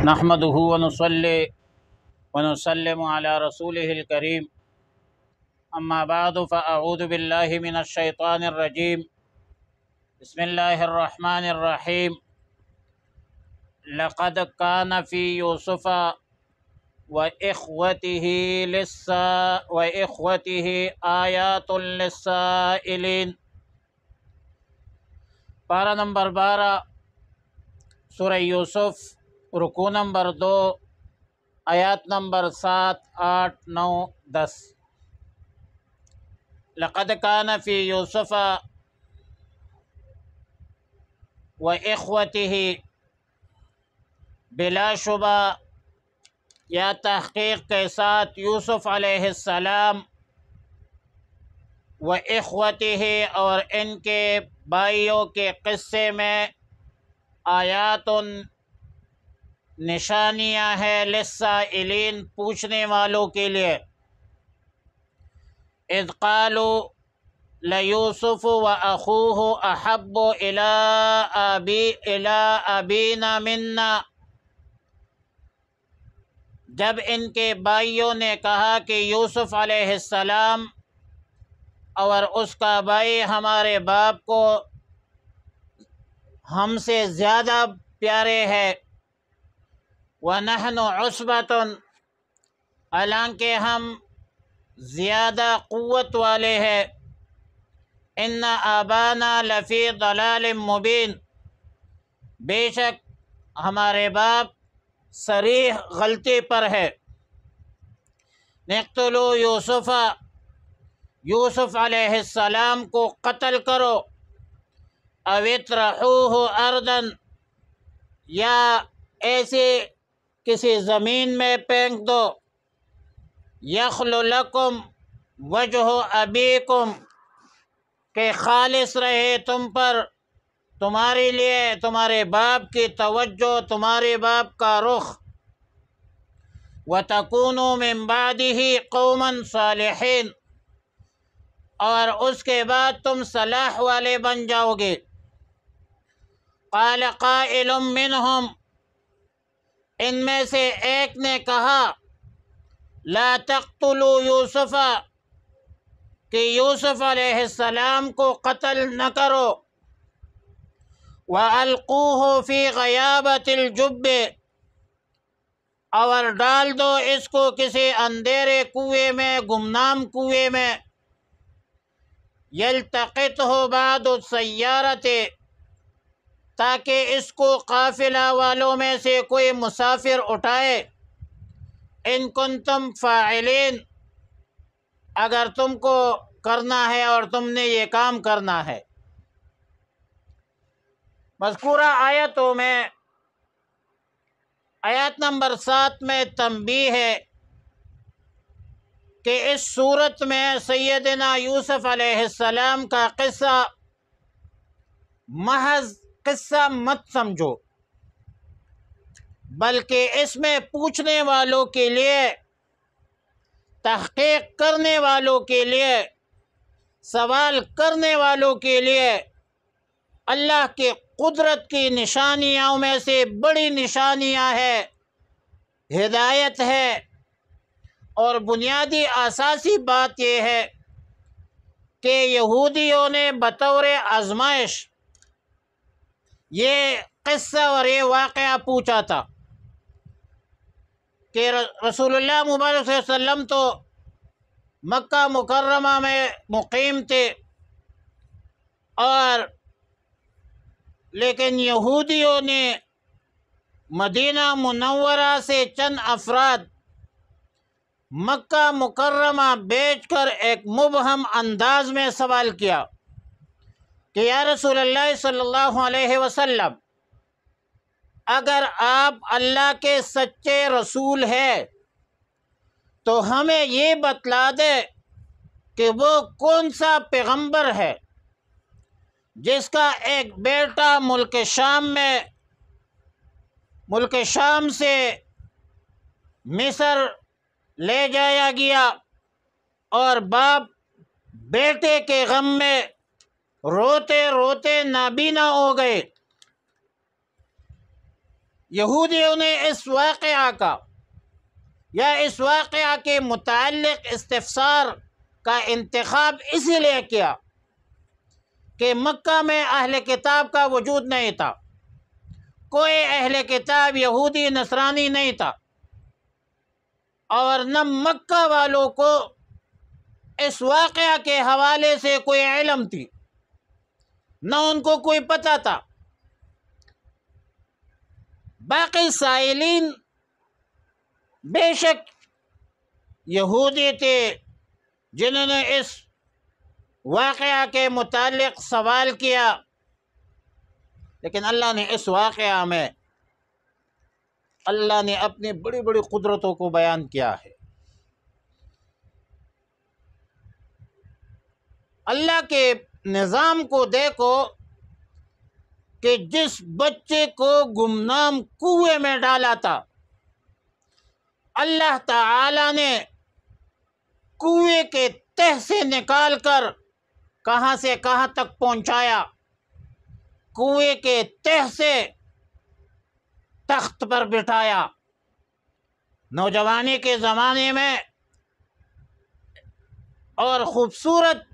نحمده ونصلي ونسلم على رسوله الكريم اما بعد فاعوذ بالله من الشيطان الرجيم بسم الله الرحمن الرحيم لقد كان في يوسف وإخوته آيات للسائلين۔ پارہ نمبر 12 سورہ یوسف، رکوع نمبر 2، آیات نمبر 7، 8، 9، 10۔ لقد كان في يوسف وإخوته، بلا شبہ یا تحقیق کے ساتھ یوسف علیہ السلام و اخوتہ اور ان کے بھائیوں کے قصے میں آیات نشانیاں ہیں للسائلین، پوچھنے والوں کے لیے۔ اذ قالوا لیوسف واخوہ احب الی ابینا منا، جب ان کے بھائیوں نے کہا کہ یوسف علیہ السلام اور اس کا بھائی ہمارے باپ کو ہم سے زیادہ پیارے ہے۔ وَنَحْنُ عُصْبَةٌ، حالانکہ ہم زیادہ قوت والے ہیں۔ إِنَّ آبَانَا لَفِي ضَلَالٍ مُبِينٍ، بے شک ہمارے باپ صریح غلطی پر ہے۔ نقتلوا یوسف، یوسف علیہ السلام کو قتل کرو۔ او اطرحوہ ارضاً، یا ایسے کسی زمین میں پھینک دو۔ یخل لکم وجہ ابیکم، کہ خالص رہے تم پر، تمہارے لیے تمہارے باپ کی توجہ، تمہارے باپ کا رخ۔ وَتَكُونُوا مِن بَعْدِهِ قَوْمًا صَالِحِينَ، اور اس کے بعد تم صلاح والے بن جاؤ گے۔ قال قائل منہم، ان میں سے ایک نے کہا، لا تقتلوا یوسف، کہ یوسف علیہ السلام کو قتل نہ کرو۔ وَأَلْقُوهُ فِي غَيَابَةِ الْجُبِّ، اور ڈال دو اس کو کسی اندھیرے کنویں میں، گمنام کنویں میں۔ يَلْتَقِطْهُ بَعْضُ السَّيَّارَةِ، تاکہ اس کو قافلہ والوں میں سے کوئی مسافر اٹھائے۔ ان کنتم فاعلین، اگر تم کو کرنا ہے اور تم نے یہ کام کرنا ہے۔ مذکورہ آیتوں میں آیت نمبر 7 میں تنبیہ ہے کہ اس صورت میں سیدنا یوسف علیہ السلام کا قصہ محض قصہ مت سمجھو، بلکہ اس میں پوچھنے والوں کے لیے، تحقیق کرنے والوں کے لیے، سوال کرنے والوں کے لیے اللہ کے قدرت کی نشانیوں میں سے بڑی نشانیاں ہے، ہدایت ہے۔ اور بنیادی اساسی بات یہ ہے کہ یہودیوں نے بطور آزمائش یہ قصہ اور یہ واقعہ پوچھا تھا کہ رسول اللہ مبارک صلی اللہ علیہ وسلم تو مکہ مکرمہ میں مقیم تھے، اور لیکن یہودیوں نے مدینہ منورہ سے چند افراد مکہ مکرمہ بیچ کر ایک مبہم انداز میں سوال کیا کہ یا رسول اللہ صلی اللہ علیہ وسلم، اگر آپ اللہ کے سچے رسول ہیں تو ہمیں یہ بتلا دے کہ وہ کون سا پیغمبر ہے جس کا ایک بیٹا ملک شام سے مصر لے جایا گیا، اور باپ بیٹے کے غم میں روتے روتے نابینا ہو گئے۔ یہودیوں نے اس واقعہ کا یا اس واقعہ کے متعلق استفسار کا انتخاب اسی لیے کیا کہ مکہ میں اہل کتاب کا وجود نہیں تھا، کوئی اہل کتاب یہودی نصرانی نہیں تھا، اور نہ مکہ والوں کو اس واقعہ کے حوالے سے کوئی علم تھی، نہ ان کو کوئی پتہ تھا۔ باقی سائلین بے شک یہودی تھے جنہوں نے اس واقعہ کے متعلق سوال کیا، لیکن اللہ نے اس واقعہ میں اللہ نے اپنی بڑی بڑی قدرتوں کو بیان کیا ہے۔ اللہ کے نظام کو دیکھو کہ جس بچے کو گمنام کنویں میں ڈالا تھا، اللہ تعالی نے کنویں کے تہ سے نکال کر کہاں سے کہاں تک پہنچایا، کنویں کے تہ سے تخت پر بٹھایا۔ نوجوانی کے زمانے میں اور خوبصورت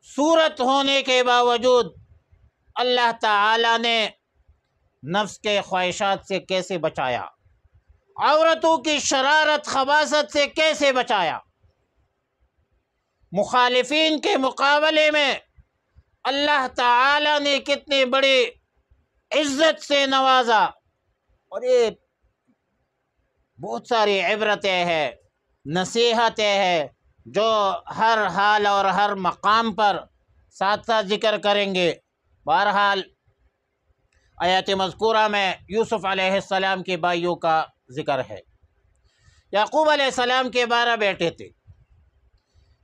صورت ہونے کے باوجود اللہ تعالی نے نفس کے خواہشات سے کیسے بچایا، عورتوں کی شرارت خباثت سے کیسے بچایا، مخالفین کے مقابلے میں اللہ تعالی نے کتنی بڑی عزت سے نوازا۔ اور یہ بہت ساری عبرتیں ہیں، نصیحتیں ہیں جو ہر حال اور ہر مقام پر ساتھ ساتھ ذکر کریں گے۔ بہرحال آیات مذکورہ میں یوسف علیہ السلام کے بھائیوں کا ذکر ہے۔ یعقوب علیہ السلام کے 12 بیٹے تھے،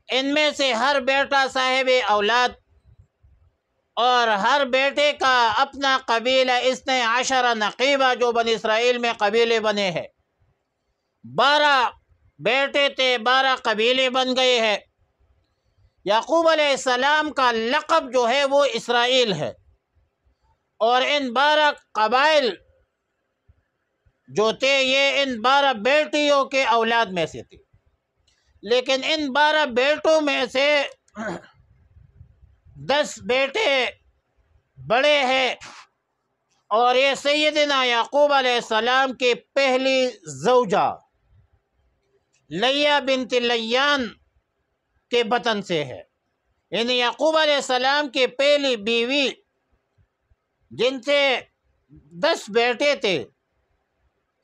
ان میں سے ہر بیٹا صاحب اولاد، اور ہر بیٹے کا اپنا قبیلہ، 12 نقیبہ جو بنی اسرائیل میں قبیلے بنے ہیں۔ 12 بیٹے تھے، 12 قبیلے بن گئے ہیں۔ یعقوب علیہ السلام کا لقب جو ہے وہ اسرائیل ہے، اور ان 12 قبائل جو تھے یہ ان 12 بیٹیوں کے اولاد میں سے تھے، لیکن ان 12 بیٹوں میں سے 10 بیٹے بڑے ہیں، اور یہ سیدنا یعقوب علیہ السلام کی پہلی زوجہ لیہ بنت لیان کے بطن سے ہے، یعنی یعقوب علیہ السلام کی پہلی بیوی جن سے 10 بیٹے تھے،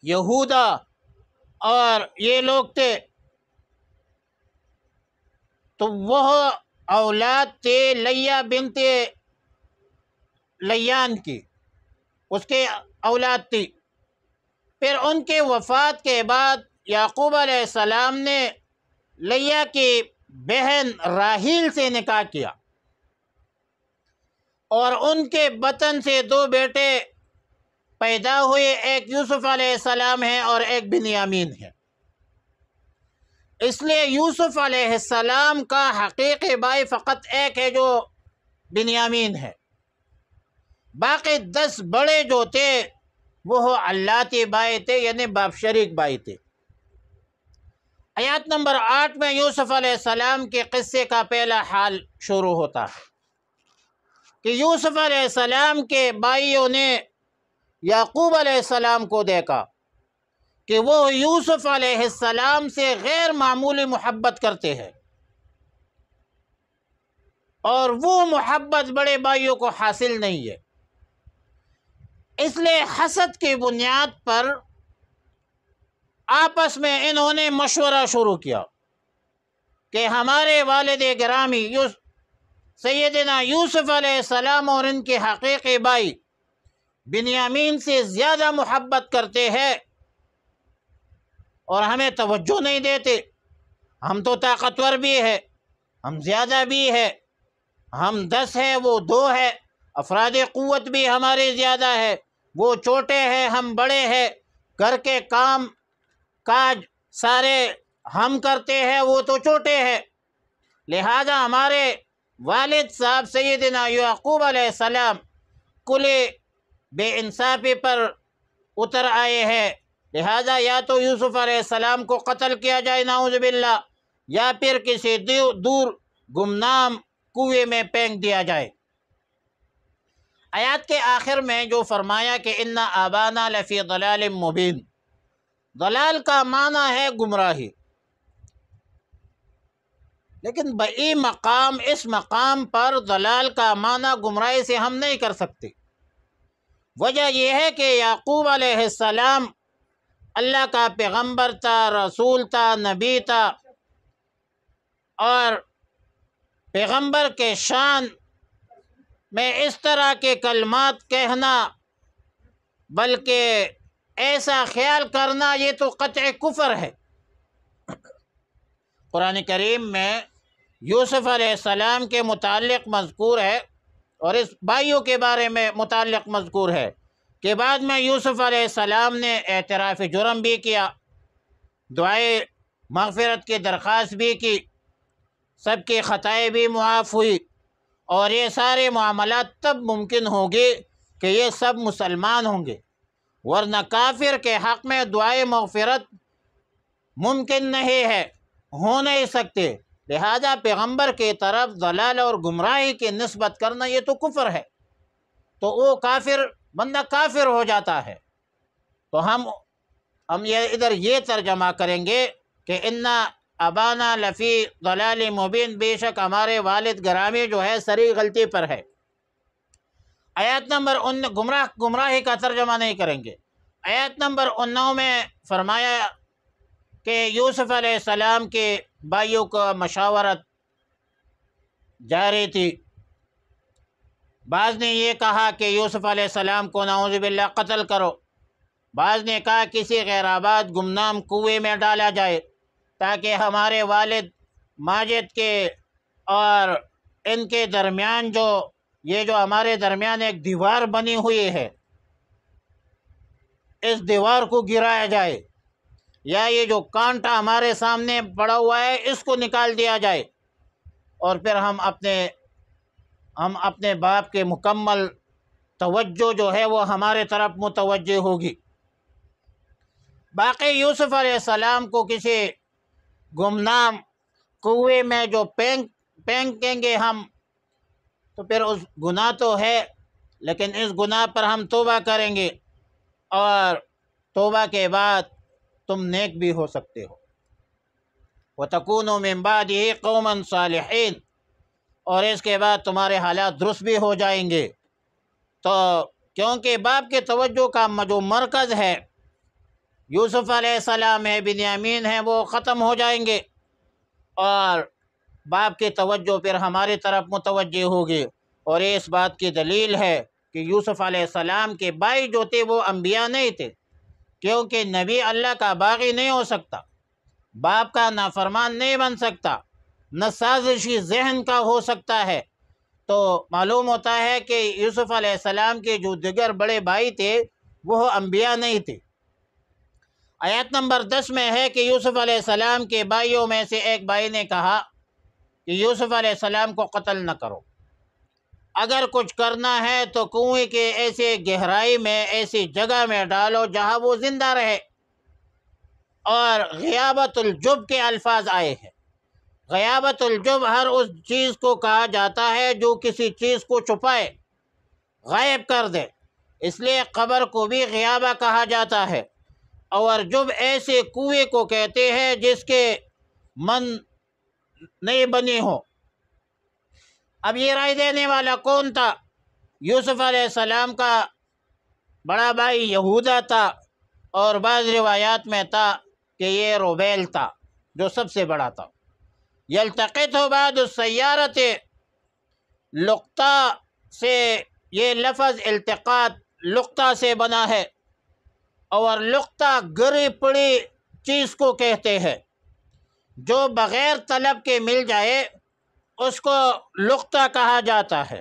یہودا اور یہ لوگ تھے، تو وہ اولاد تھے لیہ بنت لیان کی، اس کے اولاد تھی۔ پھر ان کے وفات کے بعد یعقوب علیہ السلام نے لیہ کی بہن راحیل سے نکاح کیا، اور ان کے بطن سے 2 بیٹے پیدا ہوئے، ایک یوسف علیہ السلام ہے اور ایک بنیامین ہے۔ اس لیے یوسف علیہ السلام کا حقیقی بھائی فقط ایک ہے جو بنیامین ہے، باقی 10 بڑے جو تھے وہ علاتی بھائی تھے، یعنی باپ شریک بھائی تھے۔ آیات نمبر 8 میں یوسف علیہ السلام کے قصے کا پہلا حال شروع ہوتا ہے کہ یوسف علیہ السلام کے بھائیوں نے یعقوب علیہ السلام کو دیکھا کہ وہ یوسف علیہ السلام سے غیر معمولی محبت کرتے ہیں، اور وہ محبت بڑے بھائیوں کو حاصل نہیں ہے۔ اس لیے حسد کی بنیاد پر آپس میں انہوں نے مشورہ شروع کیا کہ ہمارے والد گرامی سیدنا یوسف علیہ السلام اور ان کے حقیقی بھائی بنیامین سے زیادہ محبت کرتے ہیں اور ہمیں توجہ نہیں دیتے۔ ہم تو طاقتور بھی ہے، ہم زیادہ بھی ہے، ہم 10 ہیں وہ 2 ہے، افراد قوت بھی ہمارے زیادہ ہے، وہ چھوٹے ہیں ہم بڑے ہیں، گھر کے کام کاج سارے ہم کرتے ہیں، وہ تو چھوٹے ہیں۔ لہذا ہمارے والد صاحب سیدنا یعقوب علیہ السلام کھلے بے انصافی پر اتر آئے ہیں، لہذا یا تو یوسف علیہ السلام کو قتل کیا جائے نعوذ باللہ، یا پھر کسی دور گمنام کنویں میں پھینک دیا جائے۔ آیات کے آخر میں جو فرمایا کہ ان آبانا لفی ضلال مبین، ضلال کا معنی ہے گمراہی، لیکن بئی مقام اس مقام پر ضلال کا معنی گمراہی سے ہم نہیں کر سکتے۔ وجہ یہ ہے کہ یعقوب علیہ السلام اللہ کا پیغمبر تھا، رسول تھا، نبی تھا، اور پیغمبر کے شان میں اس طرح کے کلمات کہنا، بلکہ ایسا خیال کرنا، یہ تو قطع کفر ہے۔ قرآن کریم میں یوسف علیہ السلام کے متعلق مذکور ہے، اور اس بھائیوں کے بارے میں متعلق مذکور ہے کہ بعد میں یوسف علیہ السلام نے اعتراف جرم بھی کیا، دعائے مغفرت کی درخواست بھی کی، سب کی خطائیں بھی معاف ہوئی، اور یہ سارے معاملات تب ممکن ہوں گے کہ یہ سب مسلمان ہوں گے، ورنہ کافر کے حق میں دعائے مغفرت ممکن نہیں ہے، ہو نہیں سکتے۔ لہذا پیغمبر کی طرف ضلال اور گمراہی کی نسبت کرنا یہ تو کفر ہے، تو وہ کافر بندہ کافر ہو جاتا ہے۔ تو ہم یہ ادھر یہ ترجمہ کریں گے کہ ان ابانا لفی ضلال مبین، بے شک ہمارے والد گرامی جو ہے سری غلطی پر ہے۔ آیت نمبر گمراہی کا ترجمہ نہیں کریں گے۔ آیت نمبر 19 میں فرمایا کہ یوسف علیہ السلام کے بھائیوں کا مشاورت جاری تھی۔ بعض نے یہ کہا کہ یوسف علیہ السلام کو نعوذ باللہ قتل کرو، بعض نے کہا کسی غیر آباد گمنام کنویں میں ڈالا جائے تاکہ ہمارے والد ماجد کے اور ان کے درمیان جو ہمارے درمیان ایک دیوار بنی ہوئی ہے، اس دیوار کو گرایا جائے، یا یہ جو کانٹا ہمارے سامنے پڑا ہوا ہے اس کو نکال دیا جائے، اور پھر ہم اپنے باپ کے مکمل توجہ جو ہے وہ ہمارے طرف متوجہ ہوگی۔ باقی یوسف علیہ السلام کو کسی گمنام کنویں میں جو پھینکیں گے ہم، تو پھر اس گناہ تو ہے، لیکن اس گناہ پر ہم توبہ کریں گے، اور توبہ کے بعد تم نیک بھی ہو سکتے ہو۔ وَتَكُونُوا مِن بَعْدِهِ قَوْمًا صَالِحِينَ، اور اس کے بعد تمہارے حالات درست بھی ہو جائیں گے۔ تو کیونکہ باپ کے توجہ کا جو مرکز ہے یوسف علیہ السلام ہے، بنیامین ہے، وہ ختم ہو جائیں گے، اور باپ کی توجہ پھر ہماری طرف متوجہ ہوگی۔ اور یہ اس بات کی دلیل ہے کہ یوسف علیہ السلام کے بھائی جو تھے وہ انبیاء نہیں تھے، کیونکہ نبی اللہ کا باغی نہیں ہو سکتا، باپ کا نافرمان نہیں بن سکتا، نہ سازشی ذہن کا ہو سکتا ہے۔ تو معلوم ہوتا ہے کہ یوسف علیہ السلام کے جو دیگر بڑے بھائی تھے وہ انبیاء نہیں تھے۔ آیت نمبر 10 میں ہے کہ یوسف علیہ السلام کے بھائیوں میں سے ایک بھائی نے کہا کہ یوسف علیہ السلام کو قتل نہ کرو، اگر کچھ کرنا ہے تو کنویں کے ایسے گہرائی میں، ایسی جگہ میں ڈالو جہاں وہ زندہ رہے۔ اور غیابت الجب کے الفاظ آئے ہیں۔ غیابت الجب ہر اس چیز کو کہا جاتا ہے جو کسی چیز کو چھپائے، غائب کر دے، اس لیے قبر کو بھی غیابہ کہا جاتا ہے۔ اور جب ایسے کنویں کو کہتے ہیں جس کے من نہیں بنی ہو۔ اب یہ رائے دینے والا کون تھا؟ یوسف علیہ السلام کا بڑا بھائی یہودا تھا، اور بعض روایات میں تھا کہ یہ روبیل تھا جو سب سے بڑا تھا۔ یلتقط بعد السیارت، لقطہ سے یہ لفظ التقاط لقطہ سے بنا ہے، اور لقطہ گری پڑی چیز کو کہتے ہیں، جو بغیر طلب کے مل جائے اس کو لقطہ کہا جاتا ہے۔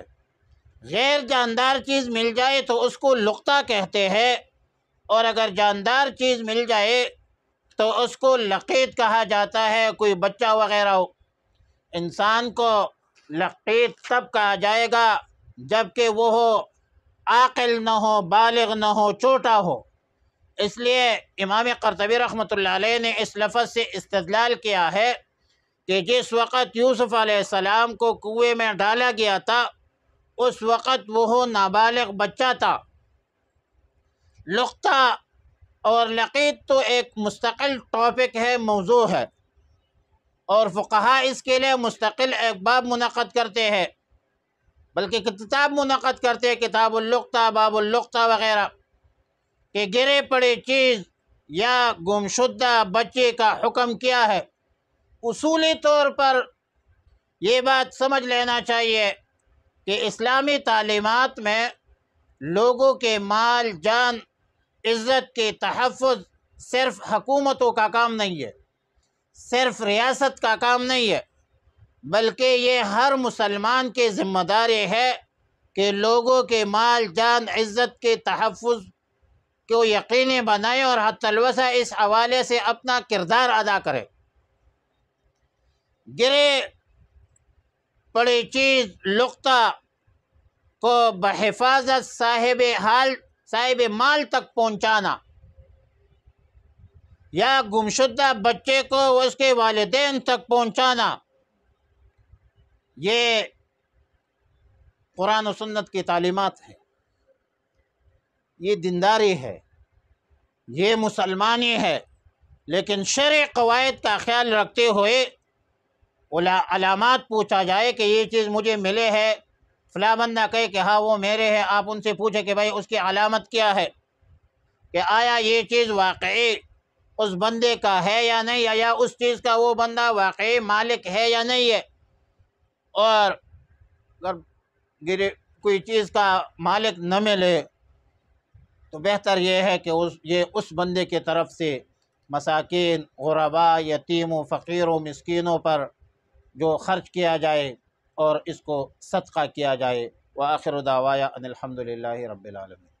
غیر جاندار چیز مل جائے تو اس کو لقطہ کہتے ہیں، اور اگر جاندار چیز مل جائے تو اس کو لقیط کہا جاتا ہے، کوئی بچہ وغیرہ ہو۔ انسان کو لقیط تب کہا جائے گا جب کہ وہ ہو عاقل نہ ہو، بالغ نہ ہو، چھوٹا ہو۔ اس لیے امام قرطبی رحمۃ اللہ علیہ نے اس لفظ سے استدلال کیا ہے کہ جس وقت یوسف علیہ السلام کو کنویں میں ڈالا گیا تھا اس وقت وہ نابالغ بچہ تھا۔ لقطہ اور لقیط تو ایک مستقل ٹاپک ہے، موضوع ہے، اور فقہاء اس کے لیے مستقل ایک باب منعقد کرتے ہیں، بلکہ کتاب منعقد کرتے ہیں، کتاب اللقطہ، باب اللقطہ وغیرہ، کہ گرے پڑے چیز یا گمشدہ بچے کا حکم کیا ہے۔ اصولی طور پر یہ بات سمجھ لینا چاہیے کہ اسلامی تعلیمات میں لوگوں کے مال، جان، عزت کے تحفظ صرف حکومتوں کا کام نہیں ہے، صرف ریاست کا کام نہیں ہے، بلکہ یہ ہر مسلمان کی ذمہ داری ہے کہ لوگوں کے مال، جان، عزت کے تحفظ کو یقینی بنائے اور حتی الوسع اس حوالے سے اپنا کردار ادا کرے۔ گرے پڑی چیز، لقطہ کو بحفاظت صاحب مال تک پہنچانا یا گمشدہ بچے کو اس کے والدین تک پہنچانا، یہ قرآن و سنت کی تعلیمات ہے، یہ دینداری ہے، یہ مسلمانی ہے۔ لیکن شرعی قواعد کا خیال رکھتے ہوئے علامات پوچھا جائے کہ یہ چیز مجھے ملے ہے، فلاں بندہ کہے کہ ہاں وہ میرے ہے، آپ ان سے پوچھیں کہ بھائی اس کی علامت کیا ہے، کہ آیا یہ چیز واقعی اس بندے کا ہے یا نہیں، یا اس چیز کا وہ بندہ واقعی مالک ہے یا نہیں ہے۔ اور اگر کوئی چیز کا مالک نہ ملے تو بہتر یہ ہے کہ یہ اس بندے کی طرف سے مساکین، غرباء، یتیموں، فقیروں، مسکینوں پر جو خرچ کیا جائے اور اس کو صدقہ کیا جائے۔ وآخر دعوایا ان الحمد للہ رب العالمین۔